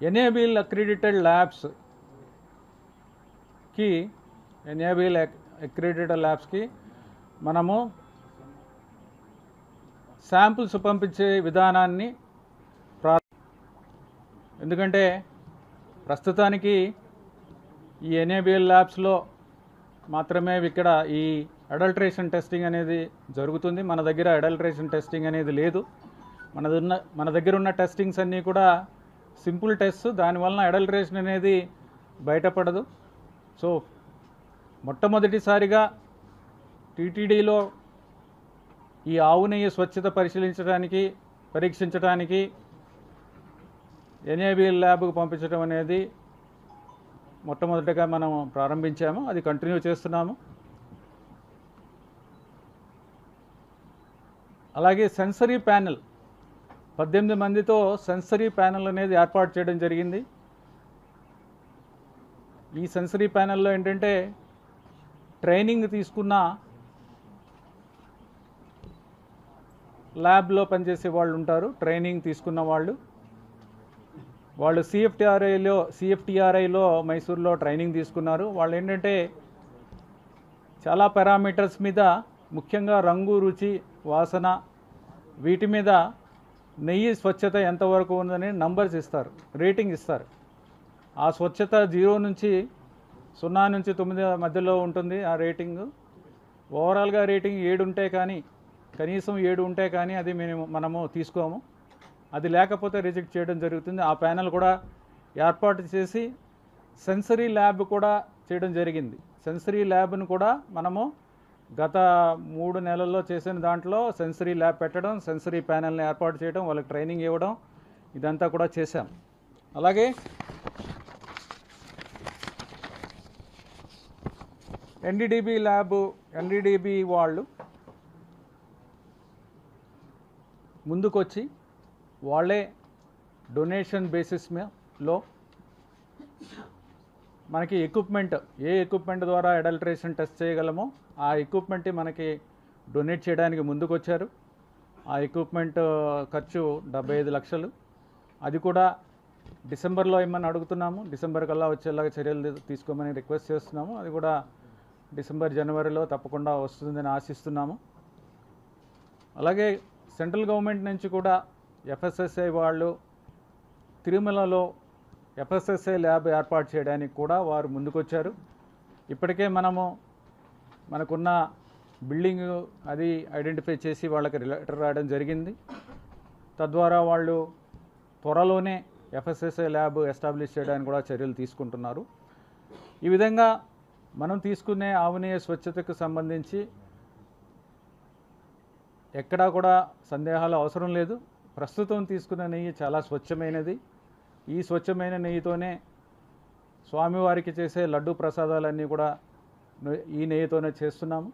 Enable accredited ల్యాబ్స్కి మనము samples పంపించే విధానాన్ని ఎందుకంటే ప్రస్తుతానికి ఈ ఎనేబుల్ ల్యాబ్స్లో మాత్రమే ఇక్కడ ఈ అడల్ట్రేషన్ టెస్టింగ్ అనేది జరుగుతుంది. మన దగ్గర అడల్ట్రేషన్ టెస్టింగ్ అనేది లేదు. మన దగ్గర ఉన్న టెస్టింగ్స్ అన్నీ కూడా సింపుల్ టెస్ట్, దానివలన అడల్ట్రేషన్ అనేది బయటపడదు. సో మొట్టమొదటిసారిగా టీటీడీలో ఈ ఆవు నెయ్యి స్వచ్ఛత పరీక్షించడానికి ఎనేబుల్ ల్యాబ్కు పంపించడం అనేది మొట్టమొదటిగా మనం ప్రారంభించాము. అది కంటిన్యూ చేస్తున్నాము. అలాగే సెన్సరీ ప్యానెల్ 18 మందితో సెన్సరీ ప్యానెల్ అనేది ఏర్పాటు చేయడం జరిగింది. ఈ సెన్సరీ ప్యానెల్లో ఏంటంటే ట్రైనింగ్ తీసుకున్న ల్యాబ్లో పనిచేసే వాళ్ళు ఉంటారు. ట్రైనింగ్ తీసుకున్న వాళ్ళు సిఎఫ్టిఆర్ఐలో మైసూర్లో ట్రైనింగ్ తీసుకున్నారు. వాళ్ళు ఏంటంటే చాలా పారామీటర్స్ మీద, ముఖ్యంగా రంగు, రుచి, వాసన, వీటి మీద నెయ్యి స్వచ్ఛత ఎంతవరకు ఉందని నంబర్స్ ఇస్తారు, రేటింగ్ ఇస్తారు. ఆ స్వచ్ఛత 0 నుంచి 0 నుంచి 9 మధ్యలో ఉంటుంది ఆ రేటింగ్. ఓవరాల్గా రేటింగ్ 7 ఉంటే కానీ, కనీసం 7 ఉంటే కానీ అది మనము తీసుకోము. అది లేకపోతే రిజెక్ట్ చేయడం జరుగుతుంది. ఆ ప్యానెల్ కూడా ఏర్పాటు చేసి సెన్సరీ ల్యాబ్ కూడా చేయడం జరిగింది. సెన్సరీ ల్యాబ్ను కూడా మనము గత 3 నెలల్లో చేసిన దాంట్లో సెన్సరీ ల్యాబ్ పెట్టడం, సెన్సరీ ప్యానెల్ని ఏర్పాటు చేయడం, వాళ్ళకి ట్రైనింగ్ ఇవ్వడం, ఇదంతా కూడా చేశాం. అలాగే ఎన్డీడీబీ వాళ్ళు ముందుకొచ్చి వాళ్ళే డొనేషన్ బేసిస్లో మనకి ఏ ఎక్విప్మెంట్ ద్వారా అడల్ట్రేషన్ టెస్ట్ చేయగలమో ఆ ఎక్విప్మెంట్ మనకి డొనేట్ చేయడానికి ముందుకొచ్చారు. ఆ ఎక్విప్మెంట్ ఖర్చు 75 లక్షలు. అది కూడా డిసెంబర్లో ఇమ్మని అడుగుతున్నాము. డిసెంబర్ కల్లా వచ్చేలాగా చర్యలు తీసుకోమని రిక్వెస్ట్ చేస్తున్నాము. అది కూడా డిసెంబర్, జనవరిలో తప్పకుండా వస్తుందని ఆశిస్తున్నాము. అలాగే సెంట్రల్ గవర్నమెంట్ నుంచి కూడా ఎఫ్ఎస్ఎస్ఐ వాళ్ళు తిరుమలలో ఎఫ్ఎస్ఎస్ఐ ల్యాబ్ ఏర్పాటు చేయడానికి కూడా వారు ముందుకొచ్చారు. ఇప్పటికే మనకున్న బిల్డింగ్ అది ఐడెంటిఫై చేసి వాళ్ళకి లెటర్ రాయడం జరిగింది. తద్వారా వాళ్ళు త్వరలోనే ఎఫ్ఎస్ఎస్ఐ ల్యాబ్ ఎస్టాబ్లిష్ చేయడానికి కూడా చర్యలు తీసుకుంటున్నారు. ఈ విధంగా మనం తీసుకునే ఆవు నెయ్యి స్వచ్ఛతకు సంబంధించి ఎక్కడా కూడా సందేహాలు అవసరం లేదు. ప్రస్తుతం తీసుకున్న నెయ్యి చాలా స్వచ్ఛమైనది. ఈ స్వచ్ఛమైన నెయ్యితోనే స్వామివారికి చేసే లడ్డు ప్రసాదాలన్నీ కూడా ఈ నెయ్యితోనే చేస్తున్నాము.